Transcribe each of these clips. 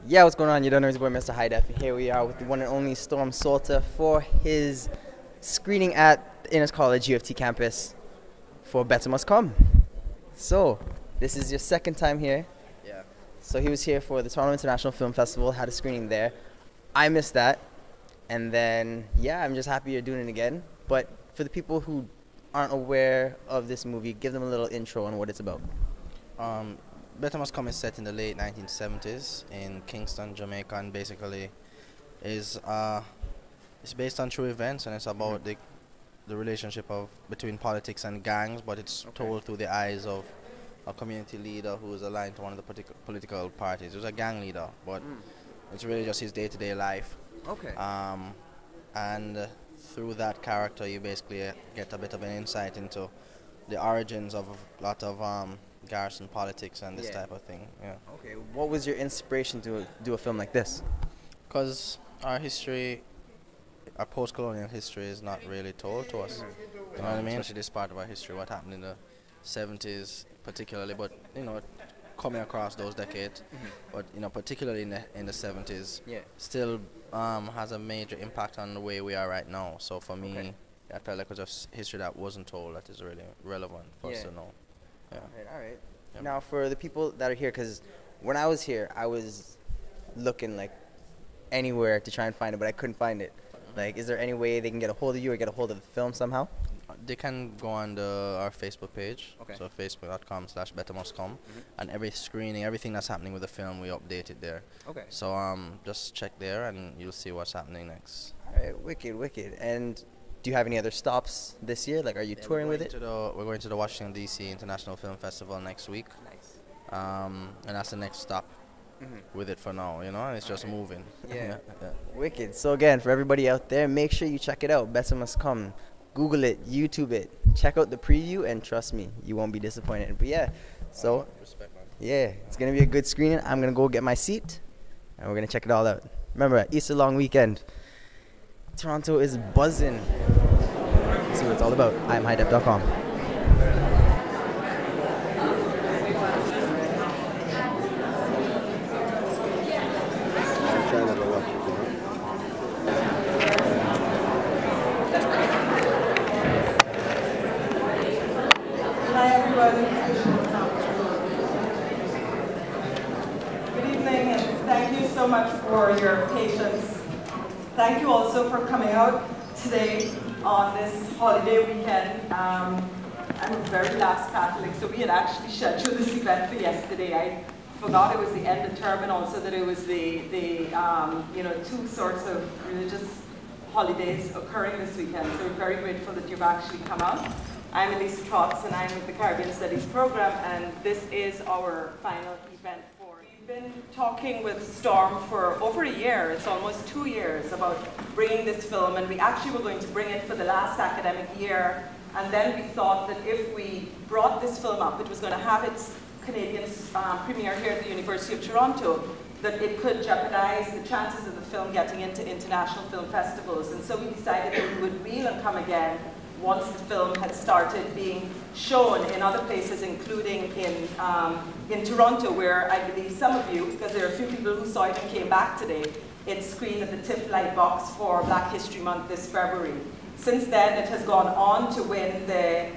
Yeah, what's going on? You don't know, it's your boy Mr. High Def. Here we are with the one and only Storm Saulter for his screening at the Innes College UFT campus for Better Mus Come. So, this is your second time here. Yeah. So he was here for the Toronto International Film Festival, had a screening there. I missed that. And then, yeah, I'm just happy you're doing it again. But for the people who aren't aware of this movie, give them a little intro on what it's about. Better Mus Come is set in the late 1970s in Kingston, Jamaica, and basically is it's based on true events, and it's about the relationship between politics and gangs, but it's told through the eyes of a community leader who is aligned to one of the political parties. He's a gang leader, but it's really just his day-to-day life. Okay. And through that character, you basically get a bit of an insight into the origins of a lot of garrison politics and this type of thing. Yeah. Okay. What was your inspiration to do a film like this? Because our history, our post-colonial history is not really told to us. You know what I mean? Especially this part of our history, what happened in the 70s particularly, but you know, coming across those decades, but you know, particularly in the 70s, still has a major impact on the way we are right now. So for me, I felt like it was just history that wasn't told that is really relevant for us to know. Yeah. All right. Yep. Now, for the people that are here, because when I was here, I was looking like anywhere to try and find it, but I couldn't find it. Like, is there any way they can get a hold of you or get a hold of the film somehow? They can go on our Facebook page, Okay. so facebook.com/bettermuscome, and every screening, everything that's happening with the film, we update it there. Okay. So just check there and you'll see what's happening next. All right, wicked, wicked. And do you have any other stops this year? Like, are you touring with it? We're going to the Washington, D.C. International Film Festival next week. Nice. And that's the next stop with it for now, you know, and it's just moving. Yeah. Yeah. Wicked. So again, for everybody out there, make sure you check it out. Better Mus Come. Google it, YouTube it. Check out the preview, and trust me, you won't be disappointed. But yeah, so Respect, man. yeah, it's gonna be a good screening. I'm gonna go get my seat, and we're gonna check it all out. Remember, Easter long weekend. Toronto is buzzing. Let's see what it's all about. I'm highdef.com. Hi everyone. Good evening and thank you so much for your patience. Thank you also for coming out today on this holiday weekend. I'm a very last Catholic, so we had actually scheduled this event for yesterday. I forgot it was the end of term and also that it was the two sorts of religious holidays occurring this weekend. So we're very grateful that you've actually come out. I'm Elise Trotz and I'm with the Caribbean Studies program, and this is our final event for. We've been talking with Storm for over a year, it's almost 2 years, about bringing this film, and we actually were going to bring it for the last academic year, and then we thought that if we brought this film up, it was going to have its Canadian premiere here at the University of Toronto, that it could jeopardize the chances of the film getting into international film festivals, and so we decided that we would reel and come again once the film had started being shown in other places, including in Toronto, where I believe some of you, because there are a few people who saw it and came back today, it screened at the TIFF Light Box for Black History Month this February. Since then, it has gone on to win the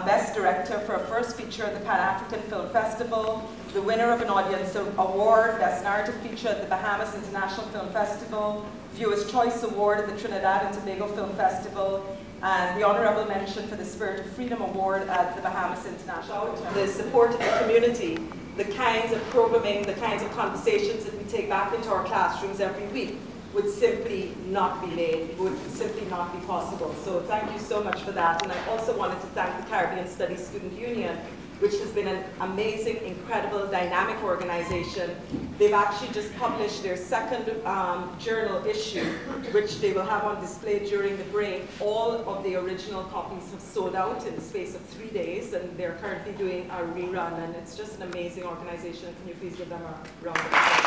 Best Director for a first feature at the Pan-African Film Festival, the winner of an Audience Award, Best Narrative Feature at the Bahamas International Film Festival, Viewers' Choice Award at the Trinidad and Tobago Film Festival, and the Honourable Mention for the Spirit of Freedom Award at the Bahamas International. The support of the community, the kinds of programming, the kinds of conversations that we take back into our classrooms every week would simply not be made, would simply not be possible. So thank you so much for that. And I also wanted to thank the Caribbean Studies Student Union, which has been an amazing, incredible, dynamic organization. They've actually just published their second journal issue, which they will have on display during the break. All of the original copies have sold out in the space of 3 days, and they're currently doing a rerun, and it's just an amazing organization. Can you please give them a round of applause?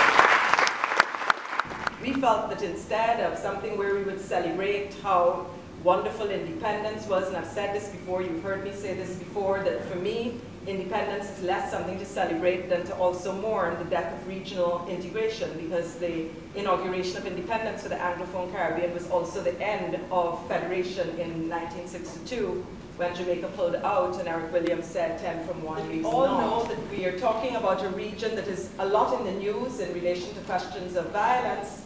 We felt that instead of something where we would celebrate how wonderful independence was, and I've said this before, you've heard me say this before, that for me, independence is less something to celebrate than to also mourn the death of regional integration, because the inauguration of independence for the Anglophone Caribbean was also the end of federation in 1962, when Jamaica pulled out and Eric Williams said 10 from 1 leaves none. We all know that we are talking about a region that is a lot in the news in relation to questions of violence,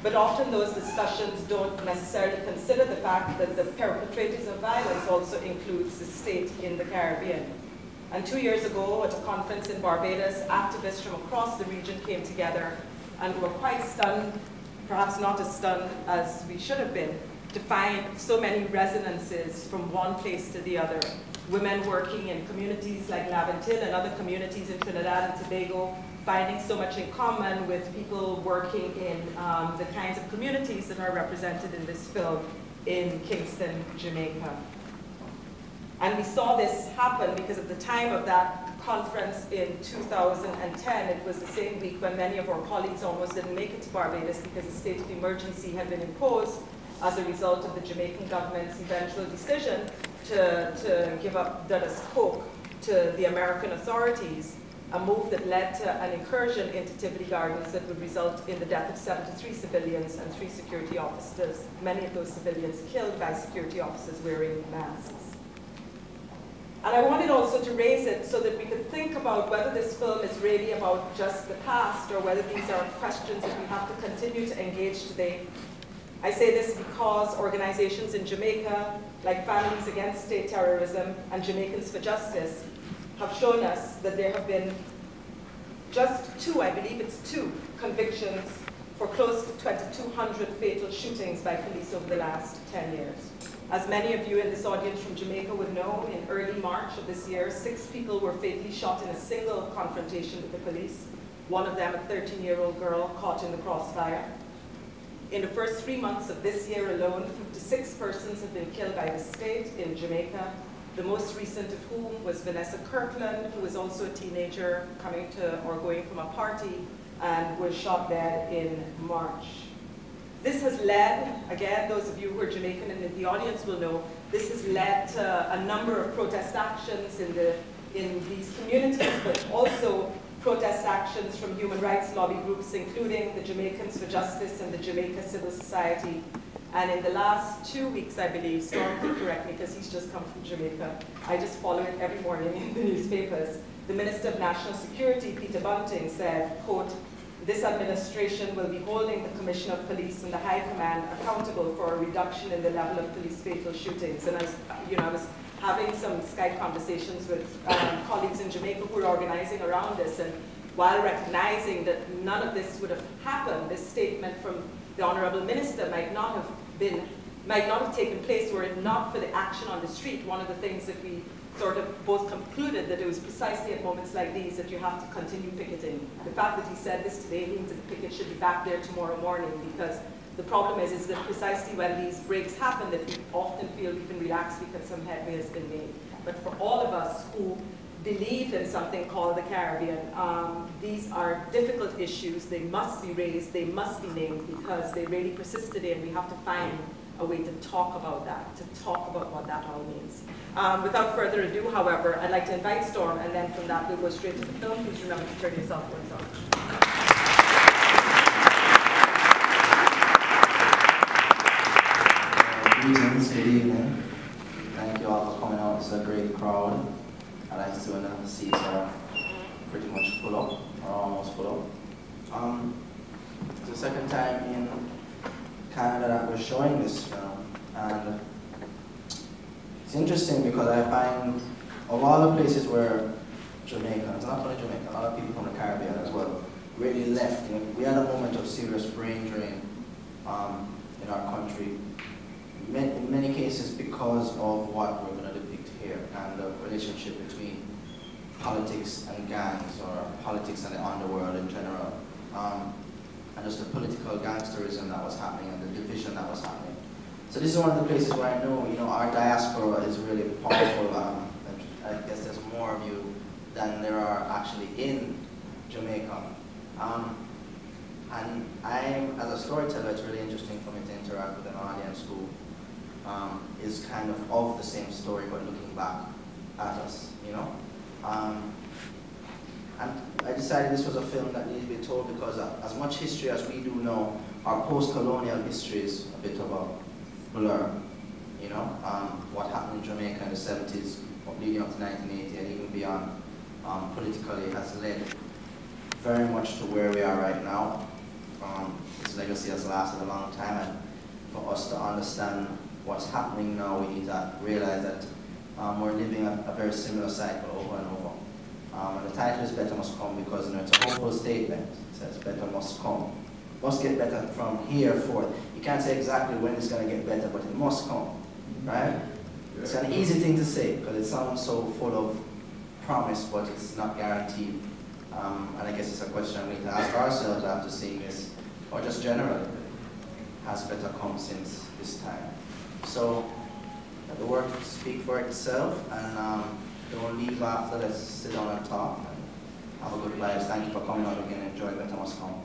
but often those discussions don't necessarily consider the fact that the perpetrators of violence also includes the state in the Caribbean. And 2 years ago, at a conference in Barbados, activists from across the region came together and were quite stunned, perhaps not as stunned as we should have been, to find so many resonances from one place to the other. Women working in communities like Laventille and other communities in Trinidad and Tobago, finding so much in common with people working in the kinds of communities that are represented in this film in Kingston, Jamaica. And we saw this happen because at the time of that conference in 2010, it was the same week when many of our colleagues almost didn't make it to Barbados because a state of emergency had been imposed as a result of the Jamaican government's eventual decision to give up Dudus Coke to the American authorities, a move that led to an incursion into Tivoli Gardens that would result in the death of 73 civilians and 3 security officers, many of those civilians killed by security officers wearing masks. And I wanted also to raise it so that we could think about whether this film is really about just the past or whether these are questions that we have to continue to engage today. I say this because organizations in Jamaica, like Families Against State Terrorism and Jamaicans for Justice, have shown us that there have been just 2, I believe it's 2, convictions for close to 2,200 fatal shootings by police over the last 10 years. As many of you in this audience from Jamaica would know, in early March of this year, 6 people were fatally shot in a single confrontation with the police, one of them a 13-year-old girl caught in the crossfire. In the first 3 months of this year alone, 56 persons have been killed by the state in Jamaica, the most recent of whom was Vanessa Kirkland, who was also a teenager coming to or going from a party and was shot dead in March. This has led, again, those of you who are Jamaican and in the audience will know, this has led to a number of protest actions in these communities, but also protest actions from human rights lobby groups, including the Jamaicans for Justice and the Jamaica Civil Society. And in the last 2 weeks, I believe, Storm can correct me because he's just come from Jamaica. I just follow it every morning in the newspapers. The Minister of National Security, Peter Bunting, said, quote, "This administration will be holding the Commissioner of Police and the High Command accountable for a reduction in the level of police fatal shootings." And I was having some Skype conversations with colleagues in Jamaica who are organizing around this, and while recognizing that none of this would have happened, this statement from the Honourable Minister might not have taken place were it not for the action on the street. One of the things that we sort of both concluded that it was precisely at moments like these that you have to continue picketing. The fact that he said this today means that the picket should be back there tomorrow morning, because the problem is that precisely when these breaks happen that we often feel we can relax because some headway has been made. But for all of us who believe in something called the Caribbean, these are difficult issues. They must be raised, they must be named, because they really persist today, and we have to find a way to talk about that, to talk about what that all means. Without further ado, however, I'd like to invite Storm, and then from that we'll go straight to the film. Please remember to turn yourself towards on. Greetings, good evening. Thank you all for coming out. It's a great crowd. I like to see when the seats are pretty much full up, or almost full up. It's the second time in Canada that we're showing this film, and it's interesting because I find of all the places where Jamaicans, not only Jamaica, a lot of people from the Caribbean as well, really left. You know, we had a moment of serious brain drain in our country. In many cases because of what we're going to depict here and the relationship between politics and gangs, or politics and the underworld in general, and just the political gangsterism that was happening and the division that was happening. So this is one of the places where I know, our diaspora is really powerful. I guess there's more of you than there are actually in Jamaica. And as a storyteller, it's really interesting for me to interact with an audience who is kind of the same story, but looking back at us, And I decided this was a film that needed to be told because as much history as we do know, our post-colonial history is a bit of a blur. You know, what happened in Jamaica in the 70s, leading up to 1980 and even beyond, politically has led very much to where we are right now. This legacy has lasted a long time, and for us to understand what's happening now, we need to realize that we're living a very similar cycle over and over. And the title is Better Must Come because it's a hopeful statement. It says better must come. Must get better from here forth. You can't say exactly when it's going to get better, but it must come, right? It's an easy thing to say because it sounds so full of promise, but it's not guaranteed. And I guess it's a question we need to ask ourselves after seeing this, or just generally, has better come since this time? So let the work speak for itself, and don't leave after. Let's sit down and talk and have a good life. Thank you for coming out again. Enjoy Better Mus Come.